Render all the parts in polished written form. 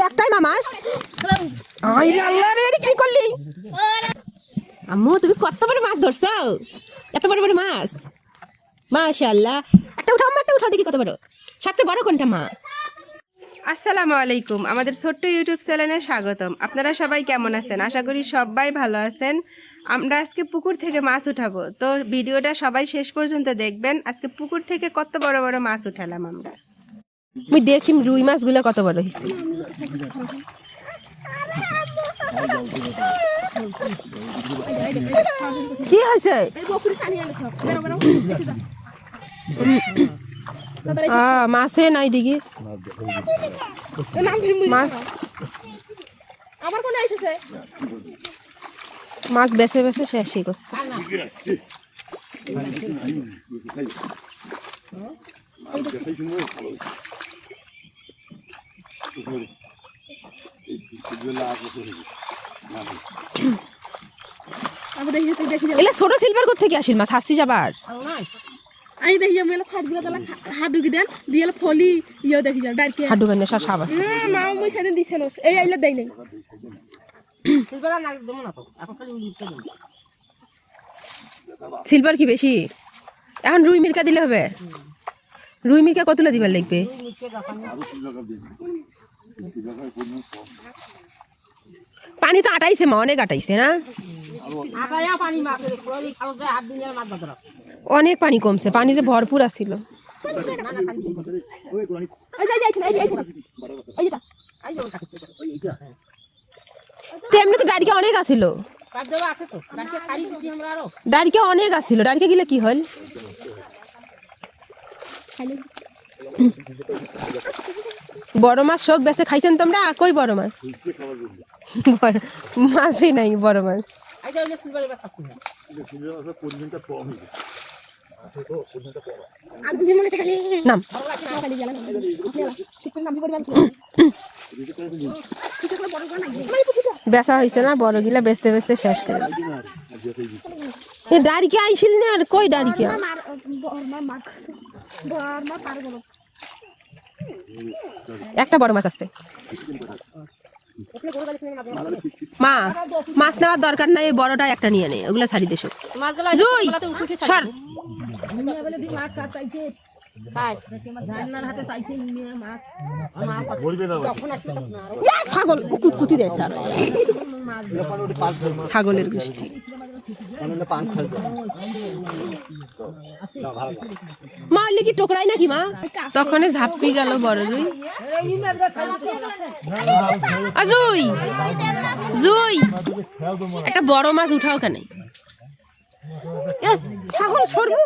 একটাই মাছ। আরে আল্লাহ রে, কি করলি আম্মু? তুমি কত বড় মাছ ধরছো? এত বড় বড় মাছ, মাশাআল্লাহ। একটা উঠাও আম্মা, একটা উঠাও দেখি কত বড়। সবচেয়ে বড় কোনটা মা? আসসালামু আলাইকুম, আমাদের ছোট্ট ইউটিউব চ্যানেলে স্বাগতম। আপনারা সবাই কেমন আছেন? আশা করি সবাই ভালো আছেন। আমরা আজকে পুকুর থেকে মাছ উঠাবো, তো ভিডিওটা সবাই শেষ পর্যন্ত দেখবেন। আজকে পুকুর থেকে কত বড় বড় মাছ উঠালাম আমরা। মুই দেখি রুই মাছগুলো কত বড় হয়েছে। কি হয়েছে? মাছে নাই দিকে মাছ, মাছ বেছে বেছে শেষই করছে। এলে ছোট সিলভার কোথা থেকে আসিল মাছ? হাসছি যাবার আমি দেখি মেলা থাকগুলো তালা হাত ঢুকি দেন দিয়ে ফলি ইয়ে দেখি যাও ডাইরেক্ট হাড্ডু গান্নে সব সাব আছে। মা মই সেদিন দিছে না এই আইলা দেই নাই সিলভার কি বেশি? এখন রুই মির্কা দিলে হবে? রুই মির্কা কতলা দিবার লাগবে? পানি তো আটাইছে মা, অনেক আটাইছে না? অনেক পানি কমছে, পানি যে ভরপুর আছিল। তেমনি তো ডাইরিকে অনেক আছিল, ডাইরিকে অনেক আছিল। ডাইরিকে গেলে কি হল? বড় মাছ সব বেছে খাইছেন তোমরা? কই বড় মাছ? মাছই নাই বড় মাছ। নাম বেচা হয়েছে না? বড় গিলা বেচতে বেচতে শেষ করে ডারিকে আইছিল না। আর কই ডারিকে? একটা বড় মাছ আসছে মা। মাছ নেওয়ার দরকার নাই, বড়টা একটা নিয়ে নে, ওগুলা ছাড়ি দেশো। ছাগল কুতকুতি দেয় ছাগলের গোষ্ঠী। মা হলে কি টোকরাই নাকি মা? তখন ঝাপি গেল বড় রুই। জুই জুই একটা বড় মাছ উঠাও কেন? ছাগল সরবো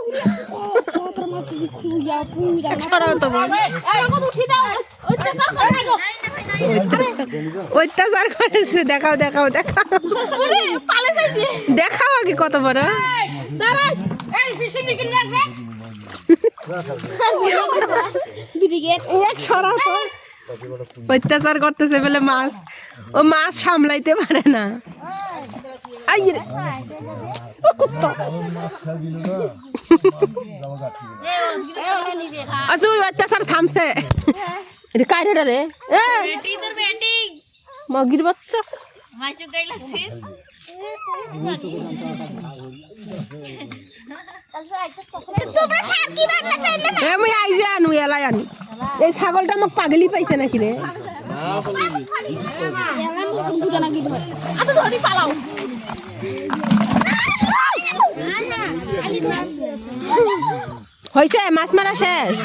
অত্যাচার করেছে। দেখাও দেখাও দেখাও দেখাও আগে কত বড়। অত্যাচার করতেছে বলে মাছ, ও মাছ সামলাইতে পারে না। অত্যাচার থামছে। কায়রা রে মগির বাচ্চা। এই ছাগলটা আমাকে পাগলি পাইছে নাকি রে? হয়েছে মাছ মারা শেষ।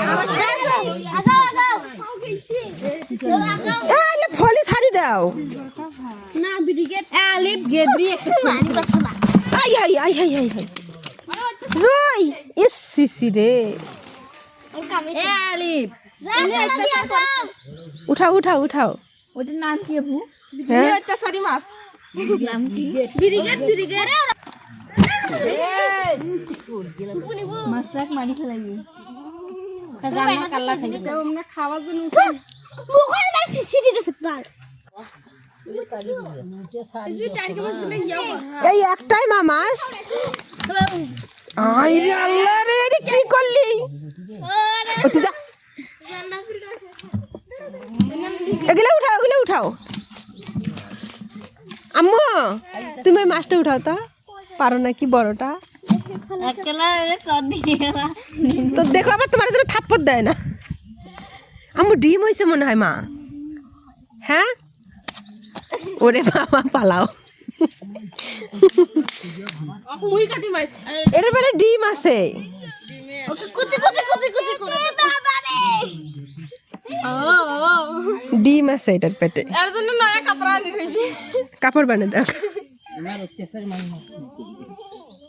ফলি ছাড়ি দাও। উঠাও উঠাও উঠাও। ওটার নাম কি আপু? অত্যাচারী মাছ। মাছটাক মারি ফেলাইবি খাওয়ার জন্য। এই একটাই মা মাছ। কি করলি? এগুলো উঠাও, এগুলো উঠাও। আম্মু তুমি ওই মাছটা উঠাও তো, পারো নাকি বড়টা? তো দেখো আবার তোমার জন্য থাপ্পড় দেয় না। আম্মু ডিম হয়েছে মনে হয় মা। হ্যাঁ, ওরে বাবা পালাও। মুই কাটি মাছ এর মানে ডিম আছে। ওকে কুচি কুচি কুচি কুচি করে ডিম আছে এটার পেটে। এর জন্য নয়া কাপড় আনি রইবি কাপড় বানিয়ে দাও।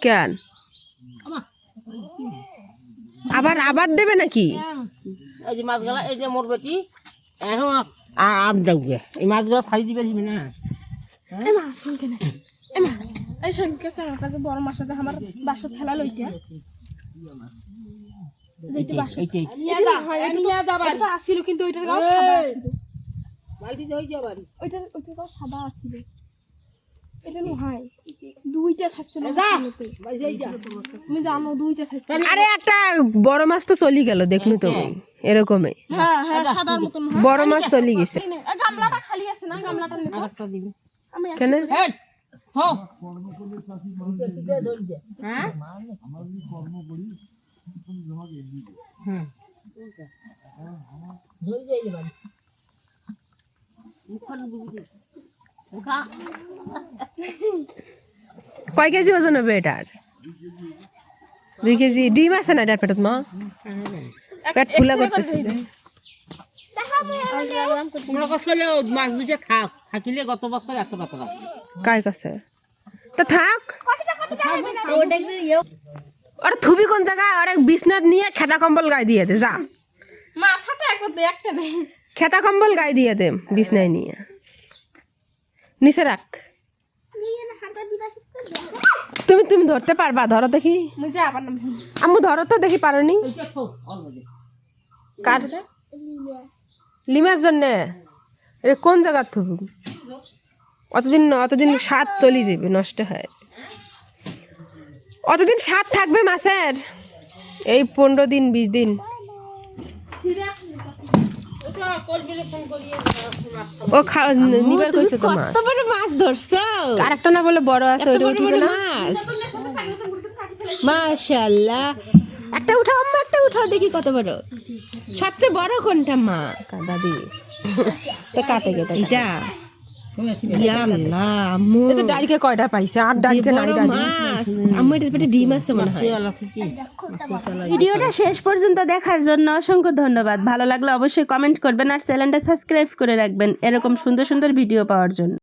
কেন আবার আবার দেবে নাকি? এই যে মাছগুলা, এই যে মোর বেটি এখন আম যাবে, এই মাছগুলা ছাড়ি দিবে না। এ মা শুন কেন এ মা এই শঙ্কে সারাটা যে বড় মাছ আছে আমার বাসা খেলা লইতে যেটি বাসা এইটাই নিয়ে যা নিয়ে যা বাড়ি এটা আসিল কিন্তু ওইটার গাও সাদা আছিল বালতি দই যা বাড়ি ওইটার গাও সাদা আছিল এটা নো হয় দুইটা থাকছে না তুমি জানো দুইটা থাকছে আরে একটা বড় মাছ তো চলি গেল, দেখলু তুমি এরকমই হ্যাঁ হ্যাঁ সাদার মতন বড় মাছ চলি গেছে। গামলাটা খালি আছে না গামলাটা নে একটা দিবি। আমি কেন এই থো হ্যাঁ হুম দই যাই বাড়ি মুখন দিবি মুখা কয় কেজি ওজন হবে এটার? 2 কেজি। ডিম আছে না এটার পেটত মা? পেট ফুলা করতেছে যে। তোমরা কসলে মাছ দুইটা থাক, থাকিলে গত বছর এত পাতলা। কায় কাছে তো থাক। ওর থুবি কোন জায়গা? ওর এক বিছনাত নিয়ে খেতা কম্বল গায়ে দিয়ে দে যা। মাথাটা একবার দেখতে নেই খেতা কম্বল গায়ে দিয়ে দে বিছনায় নিয়ে। নিচে রাখ। তুমি তুমি ধরতে পারবা? ধরো দেখি। মুই যা আবার নাম আম্মু ধরো তো দেখি, পারো নি? এইটা থো অল্প দে। কার লিমার জন্য? এটা কোন জায়গার থুবু? অতদিন স্বাদ চলি যাবে, নষ্ট হয়। অতদিন স্বাদ থাকবে মাছের? এই 15 দিন 20 দিন। ওটা কলবিলে ফোন করিয়ে ও নিবার কইছে তো মাছ। কত বড় মাছ ধরছো? আরেকটা না বলে বড় আছে, ওইটা উঠবে না? মাছ মাশাআল্লাহ। একটা উঠাও আম্মা, একটা উঠাও দেখি কত বড়। সবচেয়ে বড় কোনটা মা? দাদি তো কাটে গেটা এটা ইয়া আল্লাহ আম্মু, এটা ডালকে কয়টা পাইছে? আর ডালকে নাই দাদি। মাছ আম্মু এটার পেটে ডিম আছে মনে হয়। ভিডিওটা শেষ পর্যন্ত দেখার জন্য অসংখ্য ধন্যবাদ। ভালো লাগলে অবশ্যই কমেন্ট করবেন আর চ্যানেলটা সাবস্ক্রাইব করে রাখবেন এরকম সুন্দর সুন্দর ভিডিও পাওয়ার জন্য।